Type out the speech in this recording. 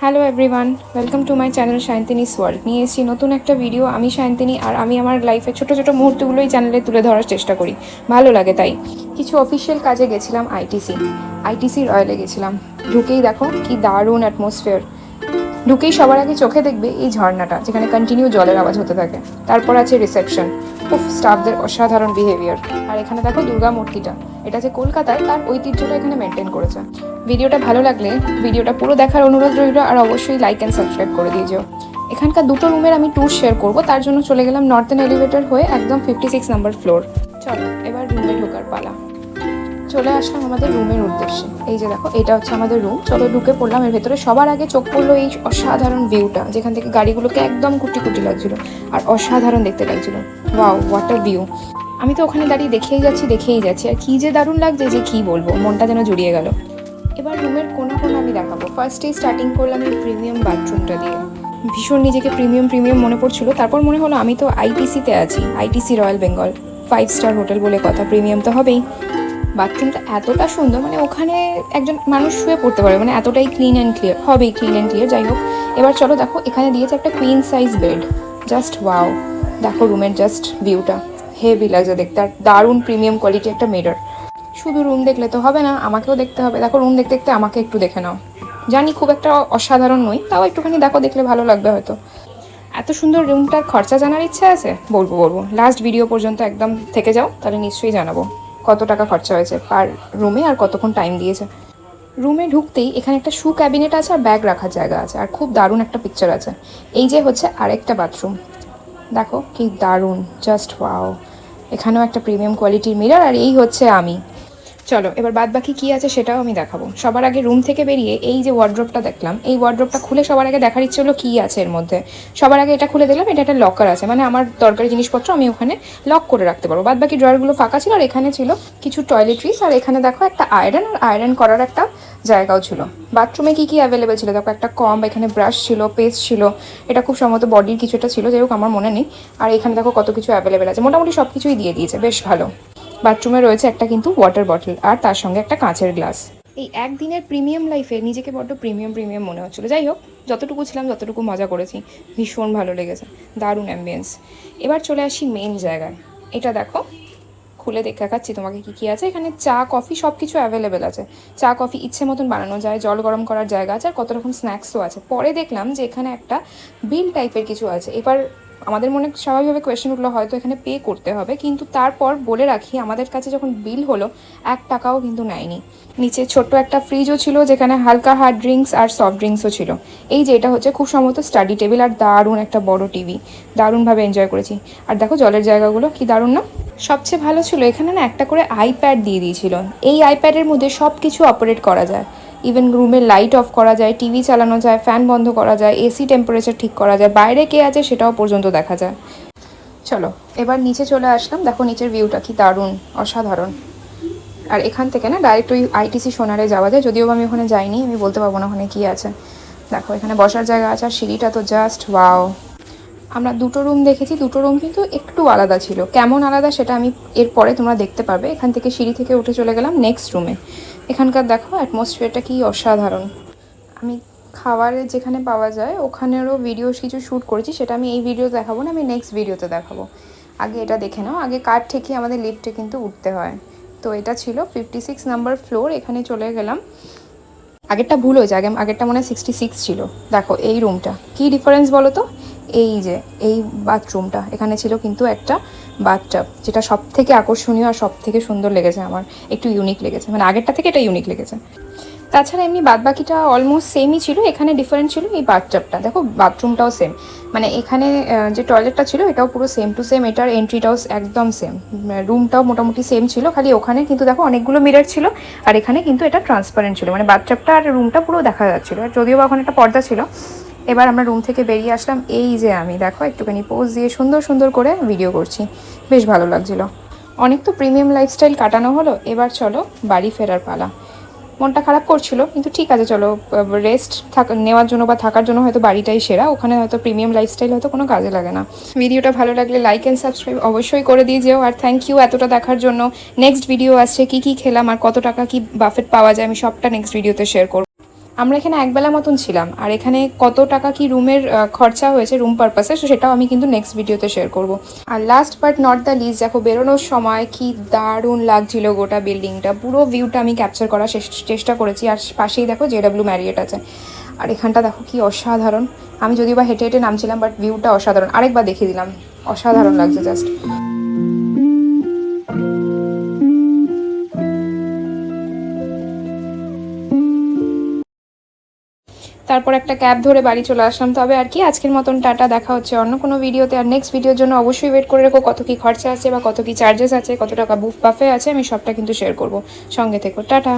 Hello everyone, welcome to my channel Shayantini's world. নিয়ে এসেছি নতুন একটা ভিডিও। আমি শায়ন্তিনী, আর আমি আমার লাইফের ছোটো ছোটো মুহূর্তগুলোই চ্যানেলে তুলে ধরার চেষ্টা করি, ভালো লাগে তাই। কিছু অফিসিয়াল কাজে গেছিলাম আইটিসি রয়্যালে গেছিলাম। ঢুকেই দেখো কি দারুণ অ্যাটমসফিয়ার। ঢুকেই সবার আগে চোখে দেখবে এই ঝর্ণাটা, যেখানে কন্টিনিউ জলের আওয়াজ হতে থাকে। তারপর আছে রিসেপশন, স্টাফদের অসাধারণ বিহেভিয়ার। আর এখানে দেখো দুর্গা মূর্তিটা, এটা যে কলকাতায়, তার ঐতিহ্যটা এখানে মেনটেন করেছে। ভিডিওটা ভালো লাগলে ভিডিওটা পুরো দেখার অনুরোধ রইল, আর অবশ্যই লাইক অ্যান্ড সাবস্ক্রাইব করে দিয়েছো। এখানকার দুটো রুমের আমি ট্যুর শেয়ার করব, তার জন্য চলে গেলাম নর্থেন এলিভেটর হয়ে একদম 56 নাম্বার ফ্লোর। চলো এবার রুমে ঢোকার পালা। চলে আসলাম আমাদের রুমের উদ্দেশ্যে। এই যে দেখো, এটা হচ্ছে আমাদের রুম। চলো ঢুকে পড়লাম এর ভেতরে। সবার আগে চোখ পড়লো এই অসাধারণ ভিউটা, যেখান থেকে গাড়িগুলোকে একদম কুটি কুটি লাগছিল আর অসাধারণ দেখতে লাগছিল। Wow, what a view! আমি তো ওখানে দাঁড়িয়ে দেখেই যাচ্ছি, আর কি যে দারুণ লাগছে যে কি বলবো, মনটা যেন জুড়িয়ে গেল। এবার রুমের কোনা আমি দেখাবো। ফার্স্টেই স্টার্টিং করলাম এই প্রিমিয়াম বাথরুমটা দিয়ে। ভীষণ নিজেকে প্রিমিয়াম মনে পড়ছিল। তারপর মনে হলো আমি তো আইটিসিতে আছি, ITC royal Bengal, 5 star hotel বলে কথা, প্রিমিয়াম তো হবেই। বাথরুমটা এতটা সুন্দর, মানে ওখানে একজন মানুষ শুয়ে পড়তে পারে, মানে এতটাই ক্লিন অ্যান্ড ক্লিয়ার। যাই হোক, এবার চলো দেখো, এখানে দিয়েছে একটা queen size bed. Just wow, দেখো রুমের জাস্ট ভিউটা হেভি লাগছে দেখতে। আর দারুণ প্রিমিয়াম কোয়ালিটি একটা মিরর। শুধু রুম দেখলে তো হবে না, আমাকেও দেখতে হবে। দেখো রুম দেখতে দেখতে আমাকে একটু দেখে নাও। জানি খুব একটা অসাধারণ নই, তাও একটুখানি দেখো, দেখলে ভালো লাগবে হয়তো। এত সুন্দর রুমটার খরচা জানার ইচ্ছা আছে? বলবো লাস্ট ভিডিও পর্যন্ত একদম থেকে যাও, তাহলে নিশ্চয়ই জানাবো কত টাকা খরচা হয়েছে পার রুমে আর কতক্ষণ টাইম দিয়েছে। রুমে ঢুকতেই এখানে একটা শু ক্যাবিনেট আছে আর ব্যাগ রাখার জায়গা আছে, আর খুব দারুণ একটা পিকচার আছে। এই যে হচ্ছে আরেকটা বাথরুম, দেখো কি দারুণ, জাস্ট ওয়াও। এখানেও একটা প্রিমিয়াম কোয়ালিটির মিরর, আর এই হচ্ছে আমি। চলো এবার বাদ বাকি কী আছে সেটাও আমি দেখাবো। সবার আগে রুম থেকে বেরিয়ে এই যে ওয়ার্ড্রোবটা দেখলাম, এই ওয়ার্ড্রোবটা খুলে সবার আগে দেখার ইচ্ছে হলো কী আছে এর মধ্যে। সবার আগে এটা খুলে দেখলাম, এটা একটা লকার আছে, মানে আমার দরকারি জিনিসপত্র আমি ওখানে লক করে রাখতে পারবো। বাদ বাকি ড্রয়ারগুলো ফাঁকা ছিল, আর এখানে ছিল কিছু টয়লেট্রিস, আর এখানে দেখো একটা আয়রন করার একটা জায়গাও ছিল। বাথরুমে কী কী অ্যাভেলেবেল ছিল দেখো, একটা কম্ব, এখানে ব্রাশ ছিল, পেস্ট ছিল, এটা খুব সম্ভবত বডির কিছু একটা ছিল, যাই হোক আমার মনে নেই। আর এখানে দেখো কত কিছু অ্যাভেলেবেল আছে, মোটামুটি সব কিছুই দিয়ে দিয়েছে, বেশ ভালো। বাথরুমে রয়েছে একটা কিন্তু ওয়াটার বটল, আর তার সঙ্গে একটা কাঁচের গ্লাস। এই একদিনের প্রিমিয়াম লাইফে নিজেকে বড্ড প্রিমিয়াম মনে হচ্ছিলো। যাই হোক, যতটুকু ছিলাম যতটুকু মজা করেছি, ভীষণ ভালো লেগেছে, দারুণ অ্যাম্বিয়েন্স। এবার চলে আসি মেন জায়গায়। এটা দেখো, খুলে দেখাচ্ছি তোমাকে কী কী আছে। এখানে চা কফি সব কিছু অ্যাভেলেবেল আছে। চা কফি ইচ্ছে মতন বানানো যায়, জল গরম করার জায়গা আছে, আর কত রকম স্ন্যাক্সও আছে। পরে দেখলাম যে এখানে একটা বিল টাইপের কিছু আছে। এবার আমাদের মনে স্বাভাবিকভাবে কোয়েশ্চেন উঠলো হয়তো এখানে পে করতে হবে, কিন্তু তারপর বলে রাখি আমাদের কাছে যখন বিল হলো 1 টাকাও কিন্তু নেয়নি। নিচে ছোট্ট একটা ফ্রিজও ছিল, যেখানে হালকা হার্ড ড্রিঙ্কস আর সফট ড্রিঙ্কসও ছিল। এই যে এটা হচ্ছে খুব সম্ভবত স্টাডি টেবিল, আর দারুণ একটা বড় টিভি, দারুণভাবে এনজয় করেছি। আর দেখো জলের জায়গাগুলো কি দারুণ না? সবচেয়ে ভালো ছিল এখানে না একটা করে আইপ্যাড দিয়ে দিয়েছিল। এই আইপ্যাডের মধ্যে সব কিছু অপারেট করা যায়, ইভেন রুমের লাইট অফ করা যায়, টিভি চালানো যায়, ফ্যান বন্ধ করা যায়, এসি টেম্পারেচার ঠিক করা যায়, বাইরে কে আছে সেটাও পর্যন্ত দেখা যায়। চলো এবার নিচে চলে আসলাম, দেখো নিচের ভিউটা কি দারুণ, অসাধারণ। আর এখান থেকে না ডাইরেক্ট ওই আইটিসি সোনারে যাওয়া যায়, যদিও আমি ওখানে যাইনি, আমি বলতে পারবো না ওখানে কী আছে। দেখো এখানে বসার জায়গা আছে, আর সিঁড়িটা তো জাস্ট ওয়াও। আমরা দুটো রুম দেখেছি, দুটো রুম কিন্তু একটু আলাদা ছিল। কেমন আলাদা সেটা আমি এরপরে তোমরা দেখতে পারবে। এখান থেকে সিঁড়ি থেকে উঠে চলে গেলাম নেক্সট রুমে। এখানকার দেখো অ্যাটমসফিয়ারটা কি অসাধারণ। আমি খাবারের যেখানে পাওয়া যায় ওখানেরও ভিডিও কিছু শ্যুট করেছি, সেটা আমি এই ভিডিওতে দেখাবো না, আমি নেক্সট ভিডিওতে দেখাবো। আগে এটা দেখে নাও। আগে কার থেকে আমাদের লিফটে কিন্তু উঠতে হয়। তো এটা ছিল 56 নাম্বার ফ্লোর, এখানে চলে গেলাম। আগেরটা ভুল হয়েছে, আগেরটা মনে হয় 66 ছিল। দেখো এই রুমটা কী ডিফারেন্স বলো তো। এই যে এই বাথরুমটা, এখানে ছিল কিন্তু একটা বাথটাব, যেটা সব থেকে আকর্ষণীয় আর সব থেকে সুন্দর লেগেছে আমার, একটু ইউনিক লেগেছে, মানে আগেরটা থেকে এটা ইউনিক লেগেছে। তাছাড়া এমনি বাদবাকিটা অলমোস্ট সেমই ছিল। এখানে ডিফারেন্ট ছিল এই বাথটাবটা, দেখো বাথরুমটাও সেম, মানে এখানে যে টয়লেটটা ছিল এটাও পুরো সেম টু সেম, এটার এন্ট্রিটাও একদম সেম, রুমটাও মোটামুটি সেম ছিল। খালি ওখানে কিন্তু দেখো অনেকগুলো মিরর ছিল, আর এখানে কিন্তু এটা ট্রান্সপারেন্ট ছিল, মানে বাথটাবটা আর রুমটা পুরো দেখা যাচ্ছিলো, আর যদিও বা ওখানে একটা পর্দা ছিল। এবার আমরা রুম থেকে বেরিয়ে আসলাম। এই যে আমি দেখো একটুখানি পোজ দিয়ে সুন্দর করে ভিডিও করছি, বেশ ভালো লাগছিলো। অনেক তো প্রিমিয়াম লাইফস্টাইল কাটানো হলো, এবার চলো বাড়ি ফেরার পালা। মনটা খারাপ করছিল, কিন্তু ঠিক আছে চলো, রেস্ট নেওয়ার জন্য বা থাকার জন্য হয়তো বাড়িটাই সেরা, ওখানে হয়তো প্রিমিয়াম লাইফস্টাইল হয়তো কোনো কাজে লাগে না। ভিডিওটা ভালো লাগলে লাইক অ্যান্ড সাবস্ক্রাইব অবশ্যই করে দিয়ে যেও, আর থ্যাংক ইউ এতটা দেখার জন্য। নেক্সট ভিডিও আসছে, কী খেলাম আর কত টাকা কি বাফেট পাওয়া যায়, আমি সবটা নেক্সট ভিডিওতে শেয়ার করব। আমরা এখানে একবেলা মতন ছিলাম, আর এখানে কত টাকা কি রুমের খরচা হয়েছে রুম পারপাসে, তো সেটাও আমি কিন্তু নেক্সট ভিডিওতে শেয়ার করব। আর last but not the least, দেখো বেরোনোর সময় কি দারুণ লাগছিল গোটা বিল্ডিংটা, পুরো ভিউটা আমি ক্যাপচার করার চেষ্টা করেছি। আর পাশেই দেখো JW ম্যারিয়েট আছে, আর এখানটা দেখো কি অসাধারণ। আমি যদিও বা হেঁটে হেঁটে নামছিলাম, বাট ভিউটা অসাধারণ। আরেকবার দেখিয়ে দিলাম, অসাধারণ লাগছে জাস্ট। তারপর একটা ক্যাব ধরে বাড়ি চলে আসলাম। তবে আর কি, আজকের মতন টাটা, দেখা হচ্ছে অন্য কোনো ভিডিওতে। আর নেক্সট ভিডিওর জন্য অবশ্যই ওয়েট করে রেখো, কত কি খরচা আছে বা কত কি চার্জেস আছে, কত টাকা বাফে আছে, আমি সবটা কিন্তু শেয়ার করব। সঙ্গে থেকো, টাটা।